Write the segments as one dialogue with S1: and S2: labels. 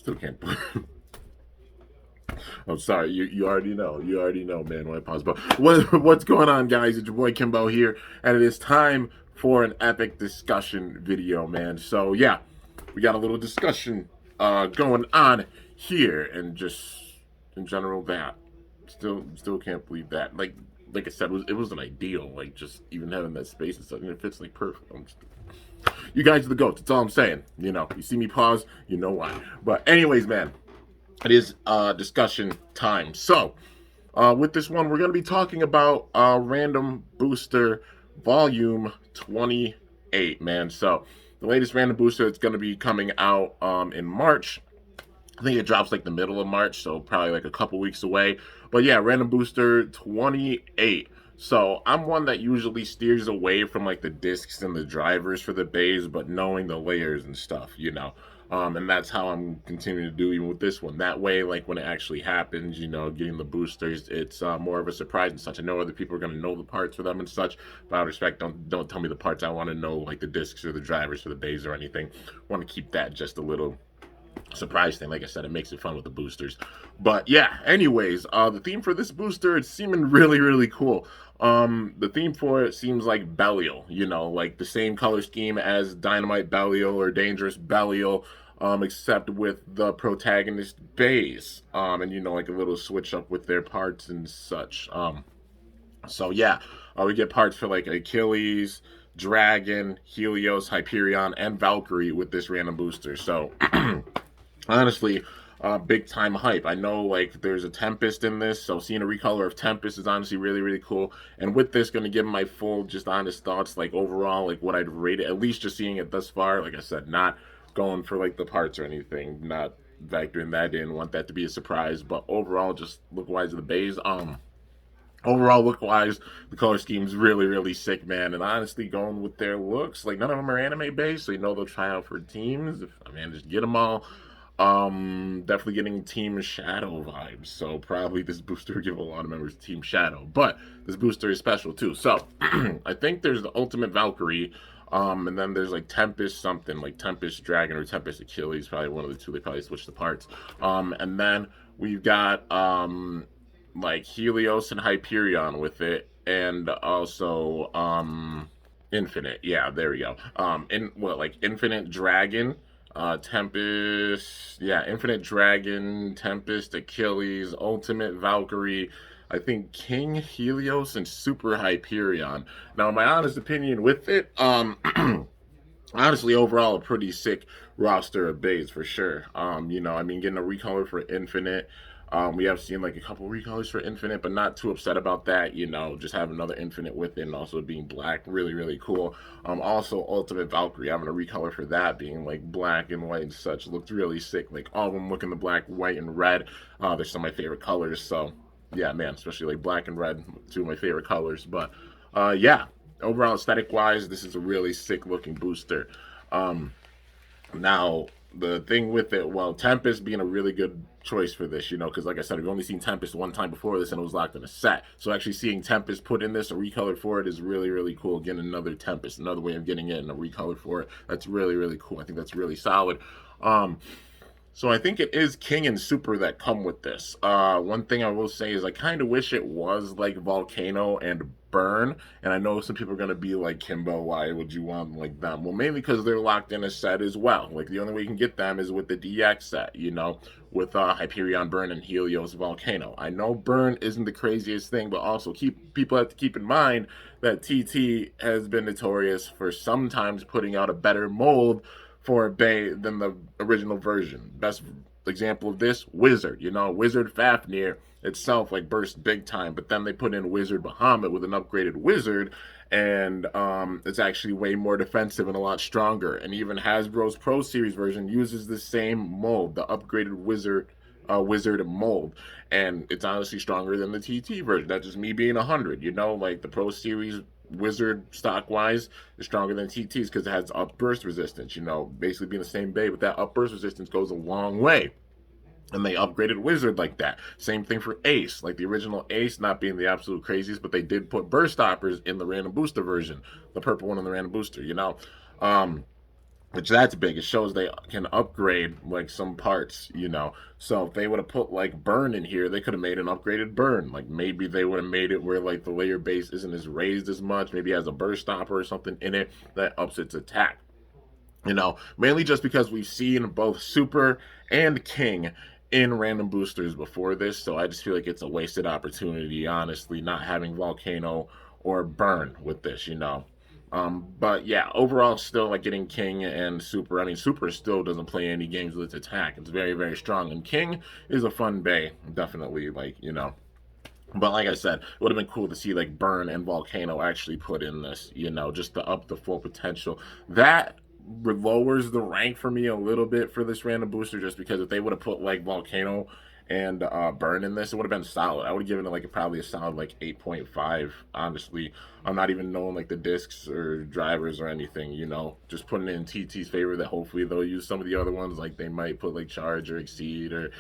S1: Still can't believe. I'm sorry. You already know. You already know, man. Why pause? But what's going on, guys? It's your boy Kimbo here, and it is time for an epic discussion video, man. So yeah, we got a little discussion going on here, and just in general that still can't believe that. Like I said, it was an ideal. Like just even having that space and stuff, and it fits like perfect. You guys are the goats. That's all I'm saying. You see me pause, you know why. But anyways, man, it is discussion time. So, with this one, we're going to be talking about Random Booster Volume 28, man. So, the latest Random Booster is going to be coming out in March. I think it drops like the middle of March, so probably like a couple weeks away. But yeah, Random Booster 28. So I'm one that usually steers away from like the discs and the drivers for the bays, but knowing the layers and stuff. And that's how I'm continuing to do even with this one. That way, like when it actually happens, getting the boosters, it's more of a surprise and such. I know other people are gonna know the parts for them and such, but out of respect, don't tell me the parts. I want to know like the discs or the drivers for the bays or anything. I want to keep that just a little surprise thing. Like I said, it makes it fun with the boosters. But yeah, anyways, the theme for this booster, it's seeming really cool. The theme for it seems like Belial, like the same color scheme as Dynamite Belial or Dangerous Belial, except with the protagonist base, and like a little switch up with their parts and such. So yeah, we get parts for like Achilles, Dragon, Helios, Hyperion, and Valkyrie with this random booster. So honestly, big time hype. I know like there's a Tempest in this, so seeing a recolor of Tempest is honestly really cool. And with this, gonna give my full, just honest thoughts, like overall, like what I'd rate it. At least just seeing it thus far. Like I said, not going for like the parts or anything, not factoring that in. Want that to be a surprise, but overall, just look wise of the bays. Overall, look wise, the color scheme's really sick, man. And honestly, going with their looks, like none of them are anime based, so they'll try out for teams. If I manage to get them all, definitely getting Team Shadow vibes. So probably this booster will give a lot of members Team Shadow, but this booster is special too. So I think there's the Ultimate Valkyrie. And then there's like Tempest something, like Tempest Dragon or Tempest Achilles, probably one of the two. They probably switch the parts. And then we've got like Helios and Hyperion with it, and also Infinite. Yeah, there we go. Like Infinite Dragon, Tempest. Yeah, Infinite Dragon, Tempest, Achilles, Ultimate Valkyrie. I think King Helios and Super Hyperion. Now, my honest opinion with it, honestly, overall, a pretty sick roster of bays for sure. Getting a recolor for Infinite. We have seen like a couple recolors for Infinite, but not too upset about that. Just have another Infinite with it, and also being black, really cool. Also Ultimate Valkyrie, having a recolor for that, being like black and white and such, looked really sick. Like all of them looking the black, white, and red. They're some of my favorite colors. So yeah, man, especially like black and red, two of my favorite colors. But yeah, overall aesthetic wise, this is a really sick looking booster. Now, the thing with it, well, Tempest being a really good choice for this, because like I said, I've only seen Tempest one time before this and it was locked in a set. So actually seeing Tempest put in this, a recolor for it, is really cool. Getting another Tempest, another way of getting it, and a recolor for it. That's really cool. I think that's really solid. So I think it is King and Super that come with this. One thing I will say is I kind of wish it was like Volcano and Burn. And I know some people are going to be like, Kimbo, why would you want like them? Well, mainly because they're locked in a set as well. Like the only way you can get them is with the DX set, with Hyperion, Burn, and Helios Volcano. I know Burn isn't the craziest thing, but also people have to keep in mind that TT has been notorious for sometimes putting out a better mold for a bay than the original version. Best example of this, Wizard. Wizard Fafnir itself like burst big time, but then they put in Wizard Bahamut with an upgraded Wizard, and it's actually way more defensive and a lot stronger. And even Hasbro's Pro Series version uses the same mold, the upgraded Wizard mold, and it's honestly stronger than the TT version. That's just me being 100. Like the Pro Series Wizard stock wise is stronger than TT's because it has upburst resistance. Basically being the same bay, but that upburst resistance goes a long way. And they upgraded Wizard like that. Same thing for Ace. Like the original Ace, not being the absolute craziest, but they did put burst stoppers in the random booster version, the purple one in the random booster. which that's big. It shows they can upgrade like some parts, you know. So if they would have put like burn in here, they could have made an upgraded burn. Like maybe they would have made it where like the layer base isn't as raised as much. Maybe it has a burst stopper or something in it that ups its attack. You know, mainly just because we've seen both Super and King in random boosters before this, so I just feel like it's a wasted opportunity, honestly, not having Volcano or Burn with this, you know. But yeah, overall, still like getting King and Super. I mean, Super still doesn't play any games with its attack. It's very, very strong, and King is a fun bay, definitely. Like you know, but like I said, it would have been cool to see like Burn and Volcano actually put in this, you know, just to up the full potential. That lowers the rank for me a little bit for this random booster, just because if they would have put like Volcano and Burn in this, it would have been solid. I would have given it like probably a solid like 8.5. Honestly, I'm not even knowing like the discs or drivers or anything. You know, just putting it in TT's favor that hopefully they'll use some of the other ones. Like they might put like Charge or Exceed or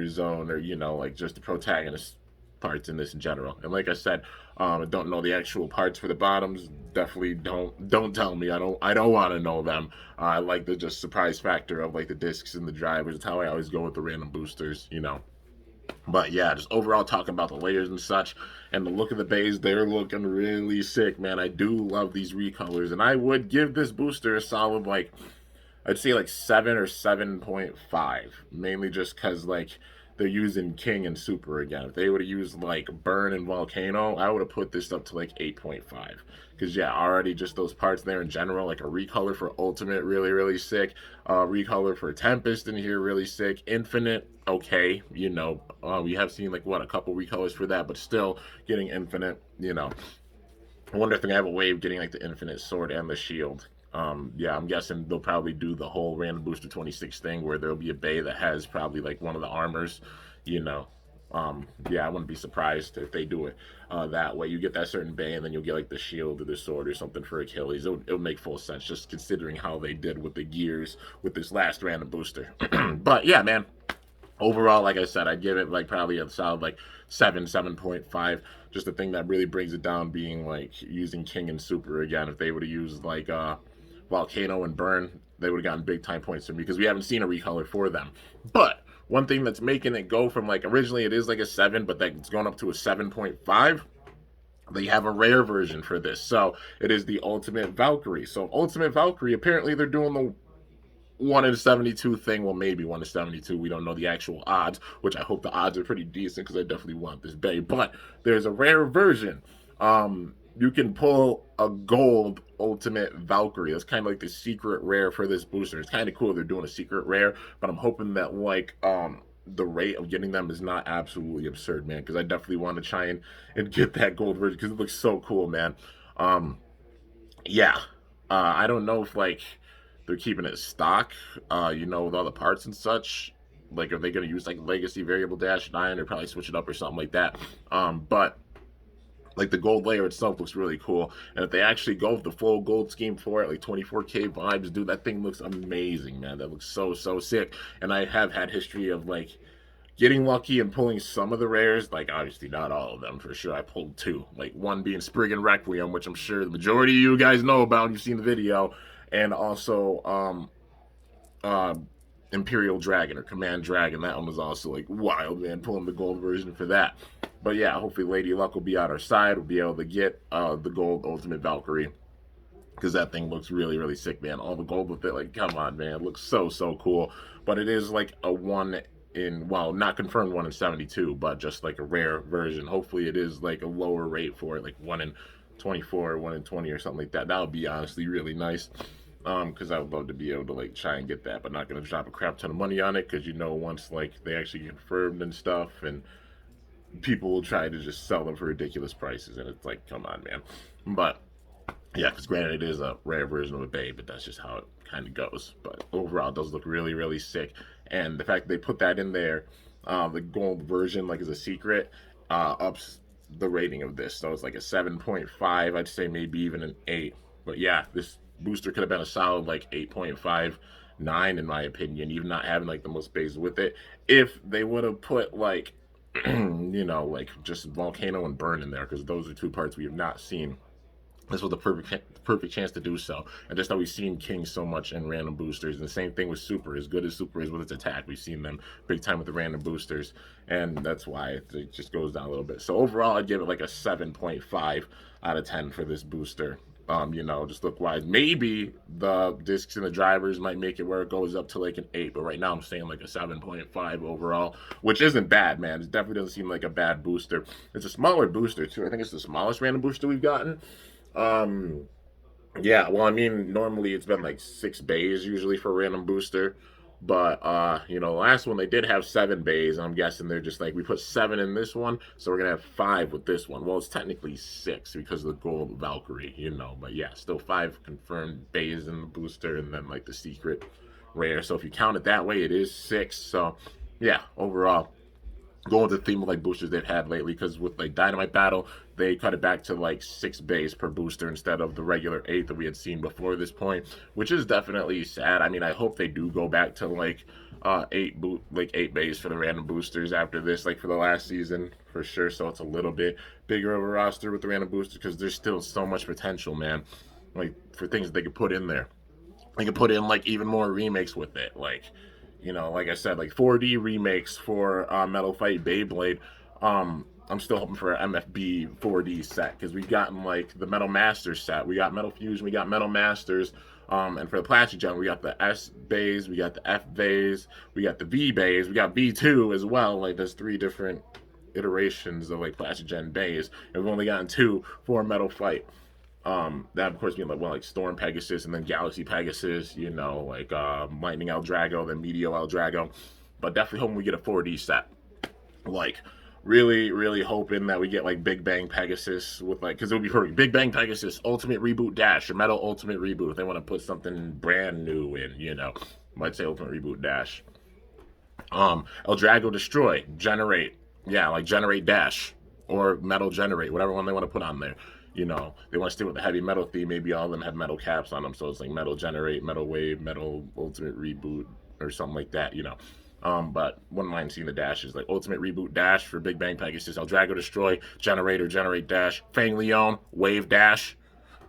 S1: Zone or you know like just the protagonist parts in this in general. And like I said, I don't know the actual parts for the bottoms. Definitely don't tell me. I don't want to know them. I like the just surprise factor of like the discs and the drivers. It's how I always go with the random boosters, you know. But yeah, just overall talking about the layers and such, and the look of the bays, they're looking really sick, man. I do love these recolors, and I would give this booster a solid like I'd say like 7 or 7.5, mainly just because like they're using King and Super again. If they would have used like Burn and Volcano, I would have put this up to like 8.5. Because yeah, already just those parts there in general, like a recolor for Ultimate, really really sick. Recolor for Tempest in here, really sick. Infinite, okay, you know, we have seen like what a couple recolors for that, but still getting Infinite, you know. I wonder if they have a way of getting like the Infinite Sword and the Shield. Yeah, I'm guessing they'll probably do the whole Random Booster 26 thing where there'll be a bay that has probably like one of the armors, you know. Yeah, I wouldn't be surprised if they do it that way. You get that certain bay, and then you'll get like the shield or the sword or something for Achilles. It'll make full sense just considering how they did with the gears with this last random booster. But yeah, man, overall, like I said, I'd give it like probably a solid like 7.5. Just the thing that really brings it down being like using King and Super again. If they would have used like Volcano and Burn, they would have gotten big time points from me because we haven't seen a recolor for them. But one thing that's making it go from like originally it is like a 7, but that's going up to a 7.5. They have a rare version for this. So it is the Ultimate Valkyrie. So Ultimate Valkyrie, apparently they're doing the 1 in 72 thing. Well, maybe 1 in 72. We don't know the actual odds, which I hope the odds are pretty decent because I definitely want this bay. But there's a rare version. You can pull a gold ultimate Valkyrie. That's kind of like the secret rare for this booster. It's kind of cool they're doing a secret rare, but I'm hoping that like the rate of getting them is not absolutely absurd, man. Because I definitely want to try and get that gold version because it looks so cool, man. Um, yeah, I don't know if like they're keeping it stock, you know, with all the parts and such. Like, are they going to use like Legacy Variable Dash 9 or probably switch it up or something like that? But like the gold layer itself looks really cool, and if they actually go with the full gold scheme for it, like 24K vibes, dude, that thing looks amazing, man. That looks so sick. And I have had history of like getting lucky and pulling some of the rares, like obviously not all of them for sure. I pulled two, like one being Spriggan Requiem, which I'm sure the majority of you guys know about. You've seen the video, and also uh, Imperial Dragon or Command Dragon. That one was also like wild, man. Pulling the gold version for that. But yeah, hopefully Lady Luck will be on our side. We'll be able to get the gold Ultimate Valkyrie because that thing looks really sick, man. All the gold with it, like come on, man, it looks so cool. But it is like a 1 in, well, not confirmed 1 in 72, but just like a rare version. Hopefully it is like a lower rate for it, like 1 in 24 or 1 in 20 or something like that. That would be honestly really nice. Because I would love to be able to like try and get that, but not gonna drop a crap ton of money on it because you know once like they actually get confirmed and stuff, and people will try to just sell them for ridiculous prices, and it's like, come on, man. But yeah, because granted, it is a rare version of a Bay, but that's just how it kind of goes. But overall, it does look really sick. And the fact that they put that in there, the gold version, like as a secret, ups the rating of this. So it's like a 7.5, I'd say maybe even an 8. But yeah, this booster could have been a solid like 8.59 in my opinion, even not having like the most base with it. If they would have put like, you know, like just Volcano and Burn in there, because those are two parts we have not seen This was the perfect chance to do so. And just how we've seen King so much in random boosters. And the same thing with Super. As good as Super is with its attack, we've seen them big time with the random boosters. And that's why it just goes down a little bit. So overall, I'd give it like a 7.5 out of 10 for this booster. Just look wise. Maybe the discs and the drivers might make it where it goes up to like an 8, but right now I'm saying like a 7.5 overall, which isn't bad, man. It definitely doesn't seem like a bad booster. It's a smaller booster too. I think it's the smallest random booster we've gotten. Um, yeah, well, I mean, normally it's been like 6 bays usually for a random booster. But last one they did have 7 bays. I'm guessing they're just like we put 7 in this one, so we're gonna have 5 with this one. Well, it's technically 6 because of the gold Valkyrie, But yeah, still 5 confirmed bays in the booster, and then like the secret rare. So if you count it that way, it is 6. So yeah, overall, going with the theme of like boosters they've had lately, because with like Dynamite Battle, they cut it back to like 6 bays per booster instead of the regular 8 that we had seen before this point, which is definitely sad. I mean, I hope they do go back to like 8 bays for the random boosters after this, like for the last season for sure. So it's a little bit bigger of a roster with the random boosters, because there's still so much potential, man. Like for things that they could put in there. They could put in like even more remakes with it, like I said, like 4D remakes for Metal Fight Beyblade. I'm still hoping for an MFB 4D set, because we've gotten like the Metal Masters set. We got Metal Fusion, we got Metal Masters. And for the Plastic Gen, we got the S bays, we got the F bays, we got the V bays, we got V2 as well. Like there's 3 different iterations of like Plastic Gen bays, and we've only gotten 2 for Metal Fight. That of course being like Storm Pegasus and then Galaxy Pegasus, Lightning El Drago, then Meteor El Drago. But definitely hoping we get a 4D set. Like really, really hoping that we get like Big Bang Pegasus with because it would be perfect. Big Bang Pegasus Ultimate Reboot Dash or Metal Ultimate Reboot if they want to put something brand new in, might say Ultimate Reboot Dash. El Drago Destroy, Generate, yeah, like Generate Dash or Metal Generate, whatever one they want to put on there. They want to stay with the heavy metal theme. Maybe all of them have metal caps on them, so it's like Metal Generate, Metal Wave, Metal Ultimate Reboot, or something like that. But wouldn't mind seeing the dashes, like Ultimate Reboot Dash for Big Bang Pegasus, El Drago Destroy, Generator, Generate Dash, Fang Leon, Wave Dash,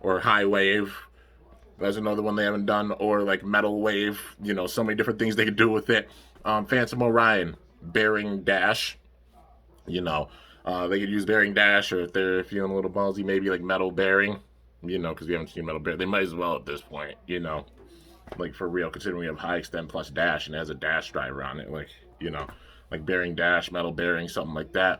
S1: or High Wave. That's another one they haven't done, or like Metal Wave. So many different things they could do with it. Phantom Orion, Bearing Dash. They could use Bearing Dash, or if they're feeling a little ballsy, maybe like Metal Bearing, because we haven't seen Metal Bearing. They might as well at this point, like for real, considering we have High Extend plus Dash and it has a Dash driver on it, like Bearing Dash, Metal Bearing, something like that.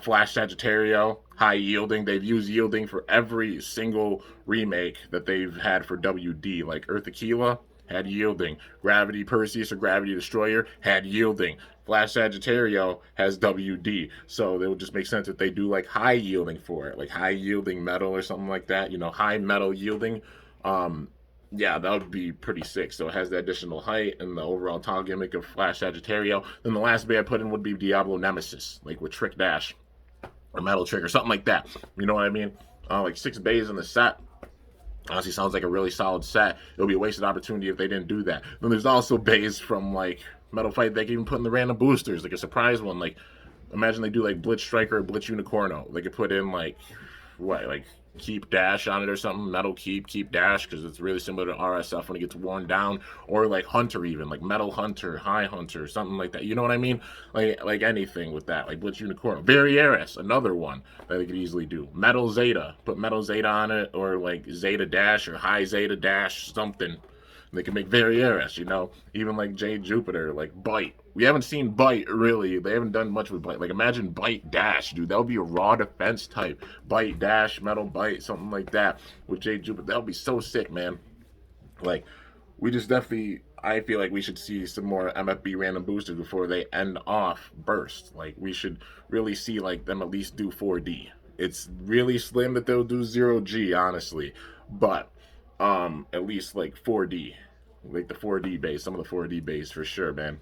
S1: Flash Sagittario, High Yielding. They've used Yielding for every single remake that they've had for WD, like Earth Aquila had Yielding. Gravity Perseus or Gravity Destroyer had Yielding. Flash Sagittario has WD, so it would just make sense if they do like high yielding for it, like high yielding metal or something like that. High metal yielding. Yeah, that would be pretty sick. So it has the additional height and the overall tall gimmick of Flash Sagittario. Then the last bay I put in would be Diablo Nemesis, like with Trick Dash or Metal Trick or something like that. You know what I mean? Like 6 bays in the set. Honestly, sounds like a really solid set. It would be a wasted opportunity if they didn't do that. Then there's also bays from like Metal Fight they can even put in the random boosters, like a surprise one. Like imagine they do like Blitz Striker or Blitz Unicorno. They could put in like Keep Dash on it or something. Metal Keep Dash, because it's really similar to RSF when it gets worn down. Or like Hunter, even like Metal Hunter, High Hunter, something like that. You know what I mean? Like anything with that, like Blitz Unicorn. Varieris, another one that they could easily do. Metal Zeta, put Metal Zeta on it, or like Zeta Dash or High Zeta Dash, something. They can make Varieris, even like Jade Jupiter, like Bite. We haven't seen Bite, really. They haven't done much with Bite. Like, imagine Bite Dash, dude. That would be a raw defense type. Bite Dash, Metal Bite, something like that with Jade Jupiter. That would be so sick, man. Like, we just definitely, I feel like we should see some more MFB random boosters before they end off Burst. Like, we should really see, like, them at least do 4D. It's really slim that they'll do 0G, honestly. But at least like 4D, like the 4D base, some of the 4D base for sure, man.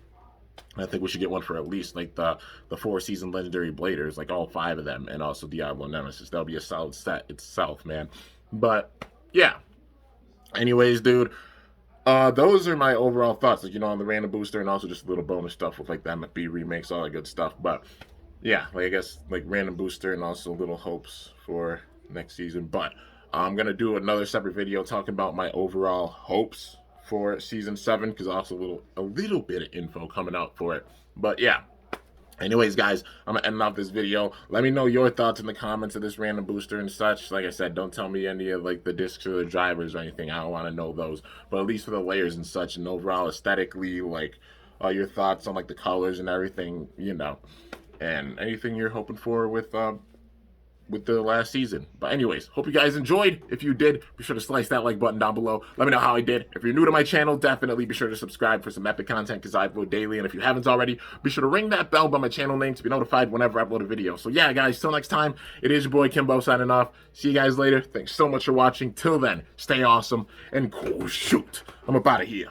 S1: I think we should get one for at least like the 4-season legendary bladers, like all 5 of them, and also Diablo Nemesis. That'll be a solid set itself, man. But yeah. Anyways, dude, those are my overall thoughts, like on the random booster, and also just a little bonus stuff with like the MFB remakes, all that good stuff. But yeah, like I guess like random booster and also little hopes for next season. But I'm gonna do another separate video talking about my overall hopes for season 7, because also a little bit of info coming out for it. But yeah. Anyways, guys, I'm gonna end off this video. Let me know your thoughts in the comments of this random booster and such. Like I said, don't tell me any of like the discs or the drivers or anything. I don't want to know those. But at least for the layers and such, and overall aesthetically, like your thoughts on like the colors and everything, you know, and anything you're hoping for with the last season. But anyways, hope you guys enjoyed. If you did, be sure to slice that like button down below. Let me know how I did. If you're new to my channel, definitely be sure to subscribe for some epic content, because I upload daily. And if you haven't already, be sure to ring that bell by my channel name to be notified whenever I upload a video. So yeah, guys, till next time, it is your boy Kimbo signing off. See you guys later. Thanks so much for watching. Till then, stay awesome and cool. Shoot, I'm up out of here.